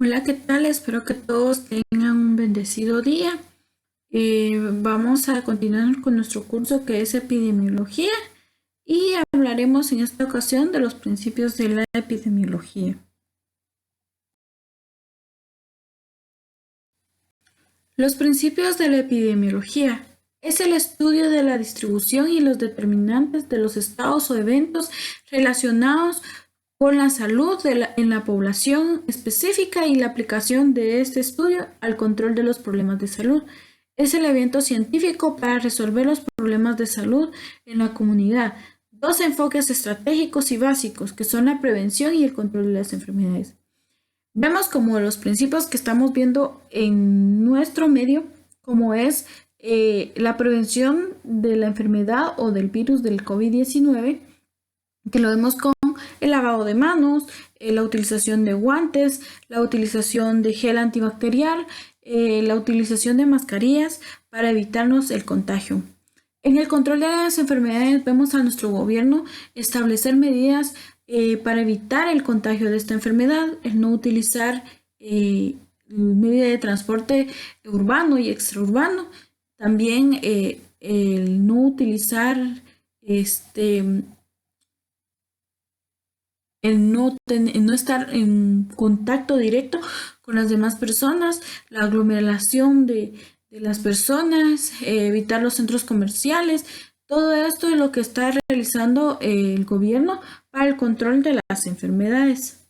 Hola, ¿qué tal? Espero que todos tengan un bendecido día. Vamos a continuar con nuestro curso que es epidemiología y hablaremos en esta ocasión de los principios de la epidemiología. Los principios de la epidemiología es el estudio de la distribución y los determinantes de los estados o eventos relacionados con la salud en la población específica y la aplicación de este estudio al control de los problemas de salud. Es el evento científico para resolver los problemas de salud en la comunidad. Dos enfoques estratégicos y básicos, que son la prevención y el control de las enfermedades. Vemos como los principios que estamos viendo en nuestro medio, como es la prevención de la enfermedad o del virus del COVID-19, que lo vemos con el lavado de manos, la utilización de guantes, la utilización de gel antibacterial, la utilización de mascarillas para evitarnos el contagio. En el control de las enfermedades vemos a nuestro gobierno establecer medidas para evitar el contagio de esta enfermedad, el no utilizar medios de transporte urbano y extraurbano, también el no utilizar el no estar en contacto directo con las demás personas, la aglomeración de las personas, evitar los centros comerciales. Todo esto es lo que está realizando el gobierno para el control de las enfermedades.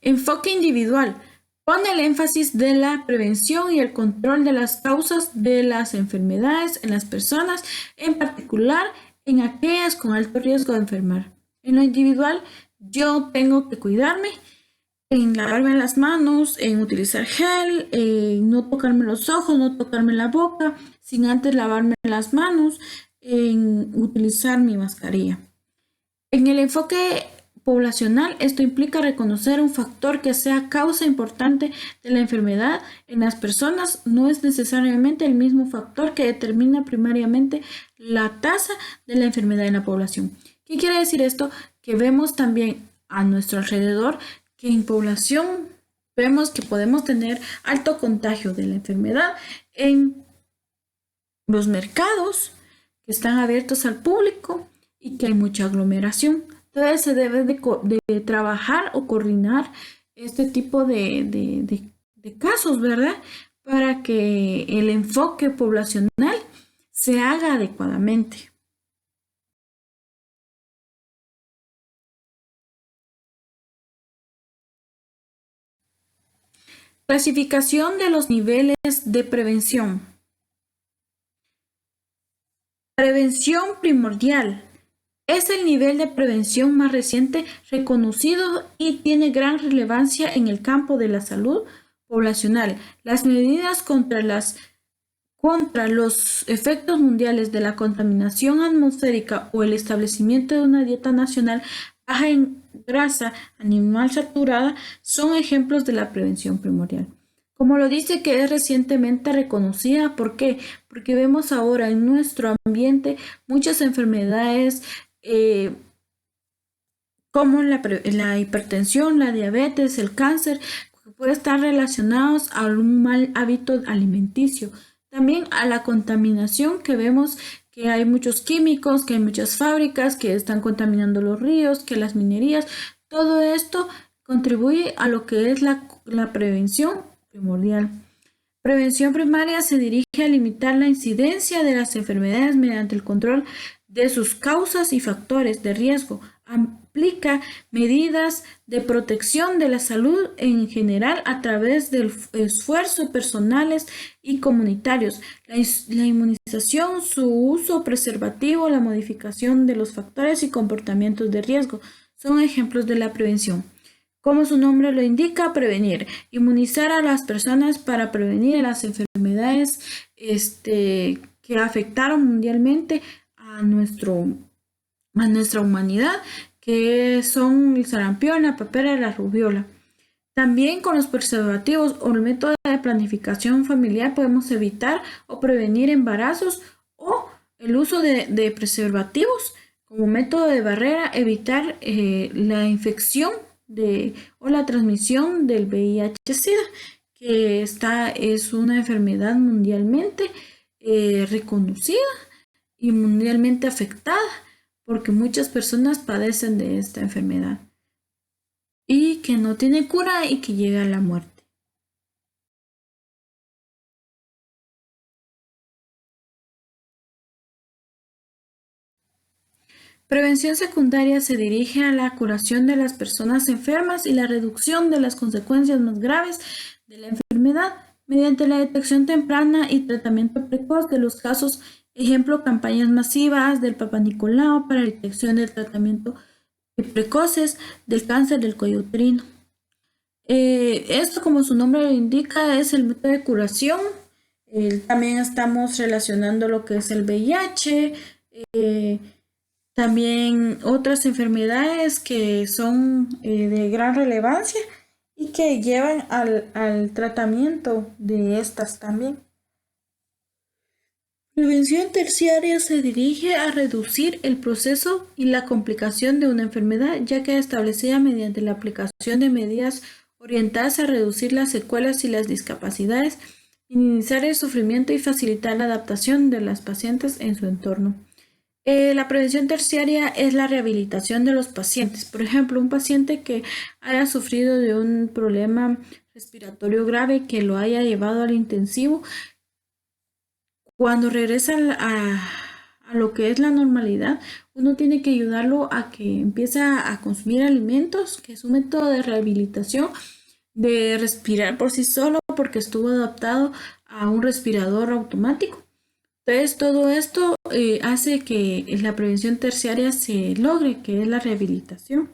Enfoque individual. Pone el énfasis de la prevención y el control de las causas de las enfermedades en las personas, en particular en aquellas con alto riesgo de enfermar. En lo individual, yo tengo que cuidarme, en lavarme las manos, en utilizar gel, en no tocarme los ojos, no tocarme la boca, sin antes lavarme las manos, en utilizar mi mascarilla. En el enfoque poblacional, esto implica reconocer un factor que sea causa importante de la enfermedad en las personas. No es necesariamente el mismo factor que determina primariamente la tasa de la enfermedad en la población. ¿Qué quiere decir esto? Que vemos también a nuestro alrededor que en población vemos que podemos tener alto contagio de la enfermedad en los mercados que están abiertos al público y que hay mucha aglomeración. Entonces se debe de trabajar o coordinar este tipo de casos, ¿verdad? Para que el enfoque poblacional se haga adecuadamente. Clasificación de los niveles de prevención. Prevención primordial. Es el nivel de prevención más reciente reconocido y tiene gran relevancia en el campo de la salud poblacional. Las medidas contra los efectos mundiales de la contaminación atmosférica o el establecimiento de una dieta nacional baja en grasa animal saturada son ejemplos de la prevención primordial. Como lo dice que es recientemente reconocida, ¿por qué? Porque vemos ahora en nuestro ambiente muchas enfermedades como la hipertensión, la diabetes, el cáncer, que puede estar relacionados a un mal hábito alimenticio. También a la contaminación, que vemos que hay muchos químicos, que hay muchas fábricas que están contaminando los ríos, que las minerías. Todo esto contribuye a lo que es la prevención primordial. Prevención primaria se dirige a limitar la incidencia de las enfermedades mediante el control de sus causas y factores de riesgo. Aplica medidas de protección de la salud en general a través del esfuerzo personales y comunitarios, la inmunización, su uso preservativo, la modificación de los factores y comportamientos de riesgo. Son ejemplos de la prevención. Como su nombre lo indica, prevenir, inmunizar a las personas para prevenir las enfermedades que afectaron mundialmente a nuestra humanidad, que son el sarampión, la papera y la rubiola. También con los preservativos o el método de planificación familiar podemos evitar o prevenir embarazos o el uso de preservativos como método de barrera, evitar la infección o la transmisión del VIH-Sida, que es una enfermedad mundialmente reconocida y mundialmente afectada, porque muchas personas padecen de esta enfermedad y que no tiene cura y que llega a la muerte. Prevención secundaria se dirige a la curación de las personas enfermas y la reducción de las consecuencias más graves de la enfermedad mediante la detección temprana y tratamiento precoz de los casos, ejemplo, campañas masivas del Papa Nicolau para la detección del tratamiento precoces del cáncer del cuello uterino. Esto, como su nombre lo indica, es el método de curación. También estamos relacionando lo que es el VIH, también otras enfermedades que son de gran relevancia y que llevan al tratamiento de estas también. Prevención terciaria se dirige a reducir el proceso y la complicación de una enfermedad, ya que es establecida mediante la aplicación de medidas orientadas a reducir las secuelas y las discapacidades, minimizar el sufrimiento y facilitar la adaptación de las pacientes en su entorno. La prevención terciaria es la rehabilitación de los pacientes. Por ejemplo, un paciente que haya sufrido de un problema respiratorio grave que lo haya llevado al intensivo, cuando regresa a lo que es la normalidad, uno tiene que ayudarlo a que empiece a consumir alimentos, que es un método de rehabilitación, de respirar por sí solo porque estuvo adaptado a un respirador automático. Entonces, todo esto hace que la prevención terciaria se logre, que es la rehabilitación.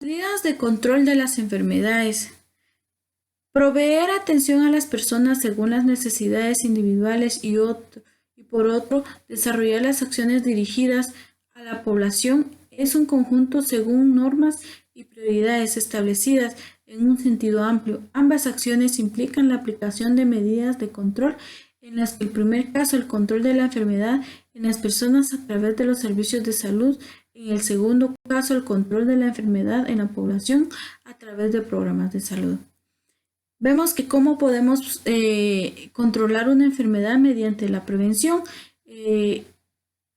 Medidas de control de las enfermedades. Proveer atención a las personas según las necesidades individuales y por otro, desarrollar las acciones dirigidas a la población es un conjunto según normas y prioridades establecidas en un sentido amplio. Ambas acciones implican la aplicación de medidas de control en las que el primer caso el control de la enfermedad en las personas a través de los servicios de salud, en el segundo caso el control de la enfermedad en la población a través de programas de salud. Vemos que cómo podemos controlar una enfermedad mediante la prevención,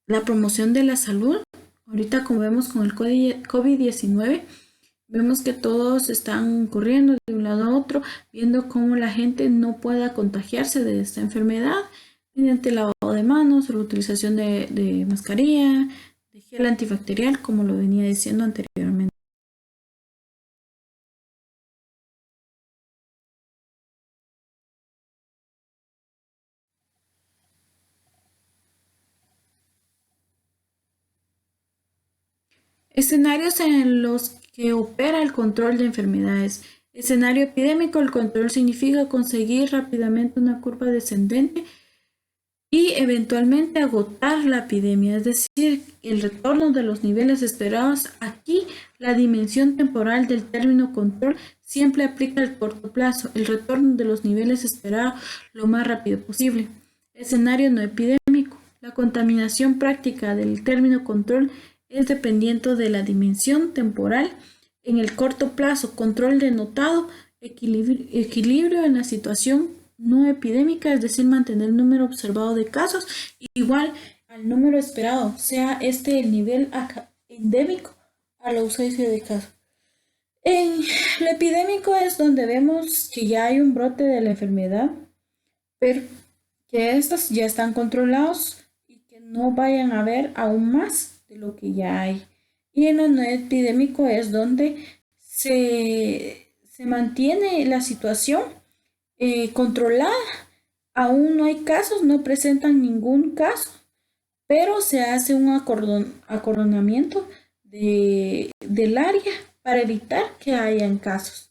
la promoción de la salud. Ahorita, como vemos con el COVID-19, vemos que todos están corriendo de un lado a otro, viendo cómo la gente no pueda contagiarse de esta enfermedad mediante el lavado de manos, la utilización de mascarilla, de gel antibacterial, como lo venía diciendo anteriormente. Escenarios en los que opera el control de enfermedades. Escenario epidémico, el control significa conseguir rápidamente una curva descendente y eventualmente agotar la epidemia, es decir, el retorno de los niveles esperados. Aquí la dimensión temporal del término control siempre aplica al corto plazo, el retorno de los niveles esperados lo más rápido posible. Escenario no epidémico, la contaminación práctica del término control es dependiente de la dimensión temporal. En el corto plazo, control denotado, equilibrio en la situación no epidémica, es decir, mantener el número observado de casos igual al número esperado, sea este el nivel endémico a la ausencia de casos. En lo epidémico es donde vemos que ya hay un brote de la enfermedad, pero que estos ya están controlados y que no vayan a haber aún más de lo que ya hay. Y en lo no epidémico es donde se mantiene la situación controlada. Aún no hay casos, no presentan ningún caso, pero se hace un acordonamiento del área para evitar que hayan casos.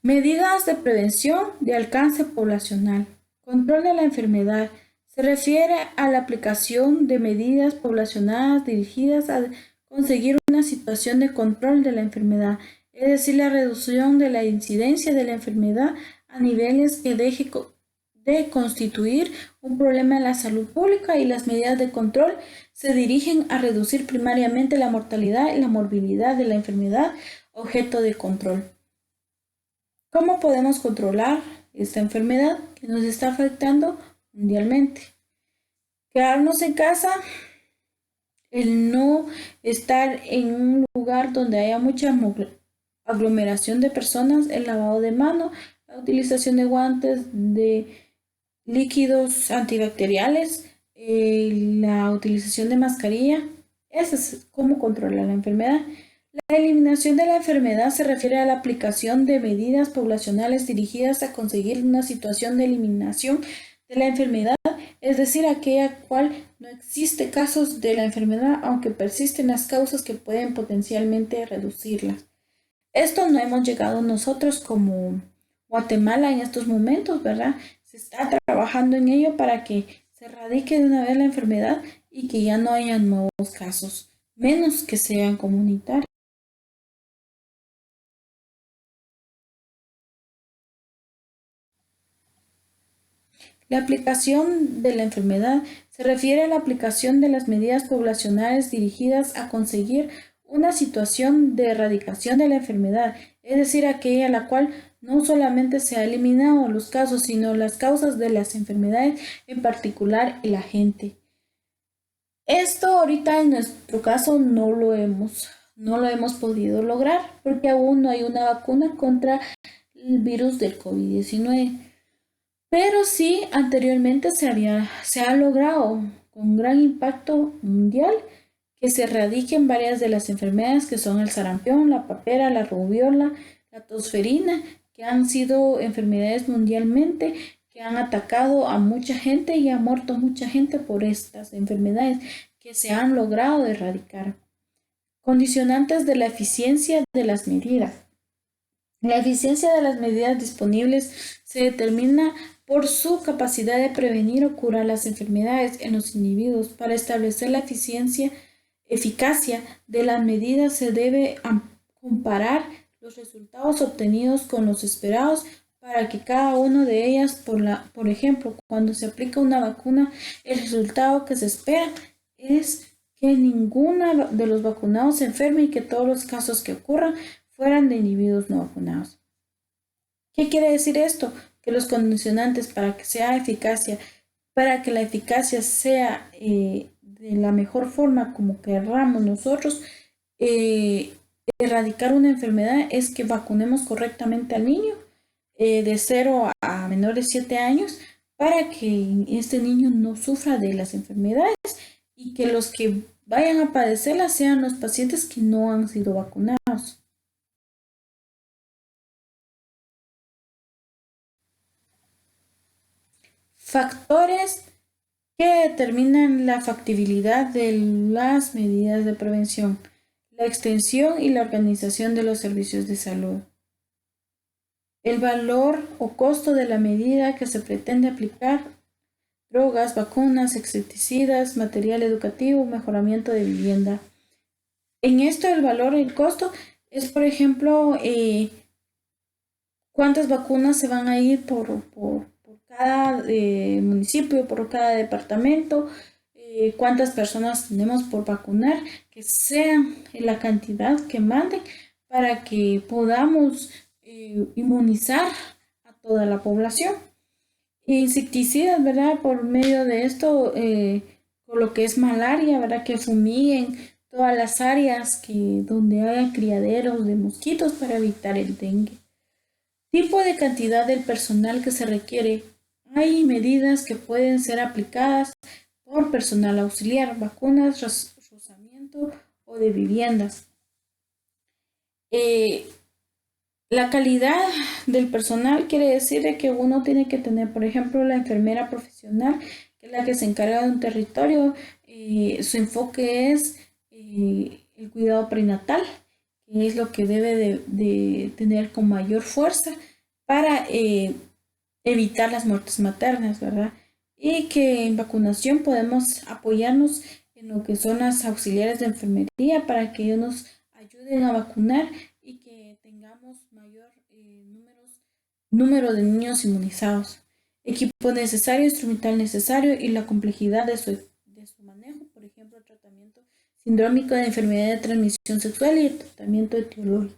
Medidas de prevención de alcance poblacional. Control de la enfermedad. Se refiere a la aplicación de medidas poblacionales dirigidas a conseguir una situación de control de la enfermedad, es decir, la reducción de la incidencia de la enfermedad a niveles que deje de constituir un problema en la salud pública, y las medidas de control se dirigen a reducir primariamente la mortalidad y la morbilidad de la enfermedad objeto de control. ¿Cómo podemos controlar esta enfermedad que nos está afectando mundialmente? Quedarnos en casa, el no estar en un lugar donde haya mucha aglomeración de personas, el lavado de manos, la utilización de guantes, de líquidos antibacteriales, la utilización de mascarilla. Eso es cómo controlar la enfermedad. La eliminación de la enfermedad se refiere a la aplicación de medidas poblacionales dirigidas a conseguir una situación de eliminación de la enfermedad, es decir, aquella cual no existe casos de la enfermedad, aunque persisten las causas que pueden potencialmente reducirlas. Esto no hemos llegado nosotros como Guatemala en estos momentos, ¿verdad? Se está trabajando en ello para que se erradique de una vez la enfermedad y que ya no haya nuevos casos, menos que sean comunitarios. La aplicación de la enfermedad se refiere a la aplicación de las medidas poblacionales dirigidas a conseguir una situación de erradicación de la enfermedad, es decir, aquella a la cual no solamente se ha eliminado los casos, sino las causas de las enfermedades, en particular el agente. Esto ahorita en nuestro caso no lo hemos podido lograr porque aún no hay una vacuna contra el virus del COVID-19. Pero sí, anteriormente se ha logrado con gran impacto mundial que se erradiquen varias de las enfermedades que son el sarampión, la papera, la rubiola, la tosferina, que han sido enfermedades mundialmente que han atacado a mucha gente y ha muerto mucha gente por estas enfermedades que se han logrado erradicar. Condicionantes de la eficiencia de las medidas. La eficiencia de las medidas disponibles se determina por su capacidad de prevenir o curar las enfermedades en los individuos. Para establecer la eficacia de las medidas se debe comparar los resultados obtenidos con los esperados para que cada una de ellas, por ejemplo, cuando se aplica una vacuna, el resultado que se espera es que ninguno de los vacunados se enferme y que todos los casos que ocurran fueran de individuos no vacunados. ¿Qué quiere decir esto? Que los condicionantes para que la eficacia sea de la mejor forma como querramos nosotros erradicar una enfermedad es que vacunemos correctamente al niño de 0 a menores de 7 años para que este niño no sufra de las enfermedades y que los que vayan a padecerlas sean los pacientes que no han sido vacunados. Factores que determinan la factibilidad de las medidas de prevención, la extensión y la organización de los servicios de salud. El valor o costo de la medida que se pretende aplicar, drogas, vacunas, insecticidas, material educativo, mejoramiento de vivienda. En esto el valor y el costo es, por ejemplo, cuántas vacunas se van a ir por cada municipio, por cada departamento, cuántas personas tenemos por vacunar, que sean la cantidad que manden para que podamos inmunizar a toda la población. Insecticidas, ¿verdad? Por medio de esto, por lo que es malaria, ¿verdad? Que fumiguen todas las áreas donde haya criaderos de mosquitos para evitar el dengue. Tipo de cantidad del personal que se requiere. Hay medidas que pueden ser aplicadas por personal auxiliar, vacunas, rozamiento o de viviendas. La calidad del personal quiere decir que uno tiene que tener, por ejemplo, la enfermera profesional, que es la que se encarga de un territorio. Su enfoque es el cuidado prenatal, que es lo que debe de tener con mayor fuerza para evitar las muertes maternas, ¿verdad? Y que en vacunación podemos apoyarnos en lo que son las auxiliares de enfermería para que ellos nos ayuden a vacunar y que tengamos mayor número de niños inmunizados. Equipo necesario, instrumental necesario y la complejidad de su manejo, por ejemplo, el tratamiento sindrómico de enfermedad de transmisión sexual y el tratamiento etiológico.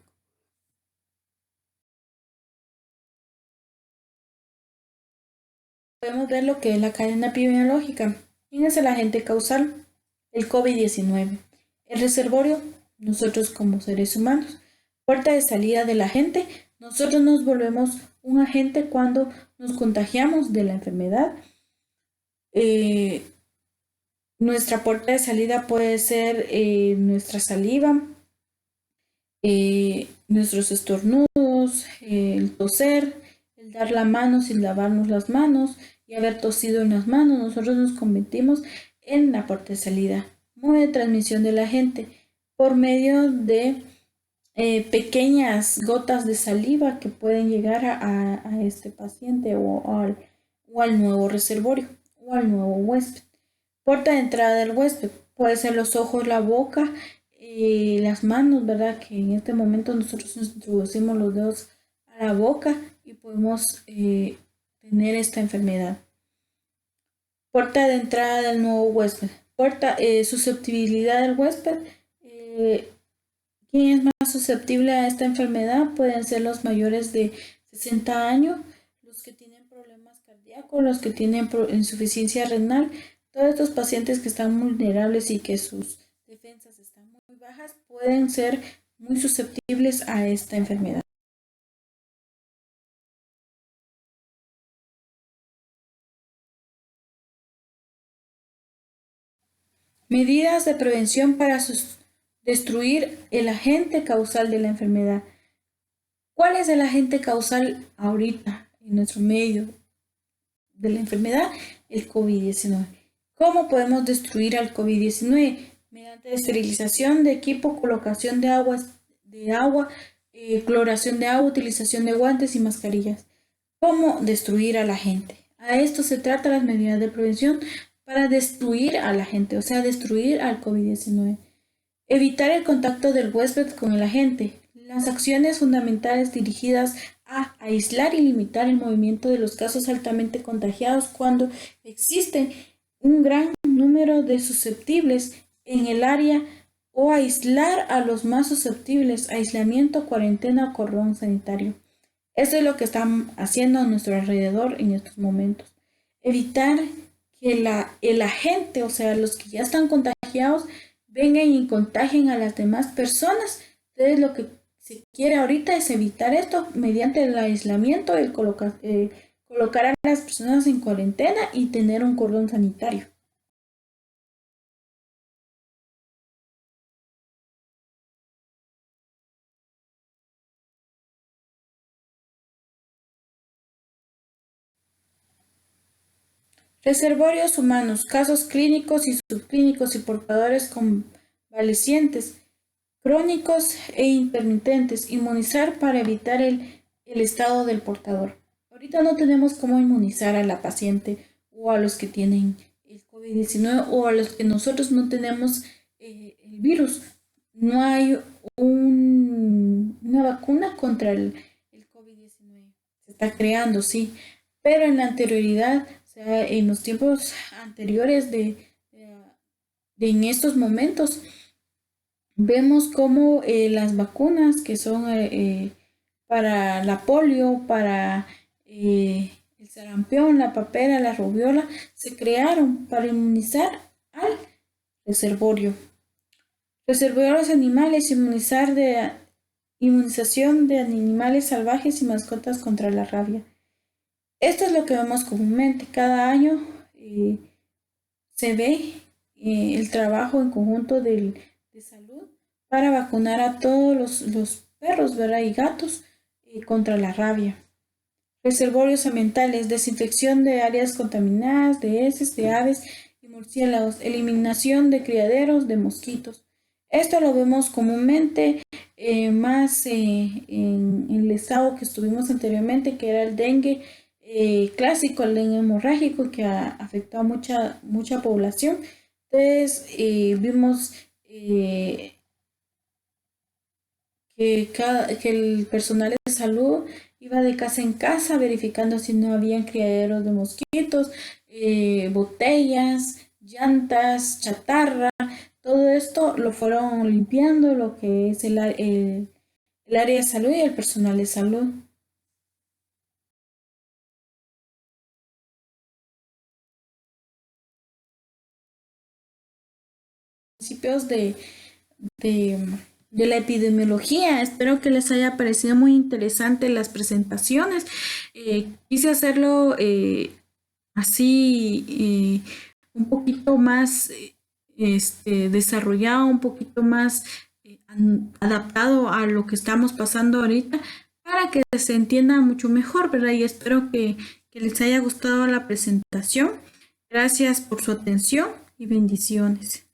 Podemos ver lo que es la cadena epidemiológica. ¿Quién es el agente causal? El COVID-19. El reservorio, nosotros como seres humanos. Puerta de salida del agente, nosotros nos volvemos un agente cuando nos contagiamos de la enfermedad. Nuestra puerta de salida puede ser nuestra saliva, nuestros estornudos, el toser, el dar la mano sin lavarnos las manos y haber tosido en las manos. Nosotros nos convertimos en la puerta de salida. Modo de transmisión de la gente por medio de pequeñas gotas de saliva que pueden llegar a este paciente o al nuevo reservorio o al nuevo huésped. Puerta de entrada del huésped puede ser los ojos, la boca, las manos, ¿verdad? Que en este momento nosotros nos introducimos los dedos a la boca y podemos tener esta enfermedad. Puerta de entrada del nuevo huésped. Susceptibilidad del huésped. ¿Quién es más susceptible a esta enfermedad? Pueden ser los mayores de 60 años, los que tienen problemas cardíacos, los que tienen insuficiencia renal. Todos estos pacientes que están vulnerables y que sus defensas están muy bajas pueden ser muy susceptibles a esta enfermedad. Medidas de prevención para destruir el agente causal de la enfermedad. ¿Cuál es el agente causal ahorita en nuestro medio de la enfermedad? El COVID-19. ¿Cómo podemos destruir al COVID-19? Mediante esterilización de equipo, colocación de agua, cloración de agua, utilización de guantes y mascarillas. ¿Cómo destruir a la gente? A esto se trata las medidas de prevención para destruir a la gente, o sea, destruir al COVID-19. Evitar el contacto del huésped con el agente. Las acciones fundamentales dirigidas a aislar y limitar el movimiento de los casos altamente contagiados cuando existe un gran número de susceptibles en el área o aislar a los más susceptibles, aislamiento, cuarentena o cordón sanitario. Eso es lo que están haciendo a nuestro alrededor en estos momentos. Evitar que el agente, o sea, los que ya están contagiados, vengan y contagien a las demás personas. Entonces, lo que se quiere ahorita es evitar esto mediante el aislamiento, el colocar a las personas en cuarentena y tener un cordón sanitario. Reservorios humanos, casos clínicos y subclínicos y portadores convalecientes, crónicos e intermitentes. Inmunizar para evitar el estado del portador. Ahorita no tenemos cómo inmunizar a la paciente o a los que tienen el COVID-19 o a los que nosotros no tenemos el virus. No hay una vacuna contra el COVID-19. Se está creando, sí, pero en la anterioridad, o sea, en los tiempos anteriores en estos momentos, vemos cómo las vacunas que son para la polio, para el sarampión, la papera, la rubiola, se crearon para inmunizar al reservorio. Reservorios animales, inmunización de animales salvajes y mascotas contra la rabia. Esto es lo que vemos comúnmente. Cada año se ve el trabajo en conjunto de salud para vacunar a todos los perros, ¿verdad? Y gatos contra la rabia. Reservorios ambientales, desinfección de áreas contaminadas, de heces, de aves y murciélagos, eliminación de criaderos de mosquitos. Esto lo vemos comúnmente más en el estado que estuvimos anteriormente, que era el dengue clásico, el dengue hemorrágico, que afectó a mucha población. Entonces vimos que el personal de salud iba de casa en casa verificando si no habían criaderos de mosquitos, botellas, llantas, chatarra. Todo esto lo fueron limpiando lo que es el área de salud y el personal de salud. Principios de, de la epidemiología. Espero que les haya parecido muy interesante las presentaciones. Quise hacerlo así un poquito más desarrollado, un poquito más adaptado a lo que estamos pasando ahorita para que se entienda mucho mejor, ¿verdad? Y espero que les haya gustado la presentación. Gracias por su atención y bendiciones.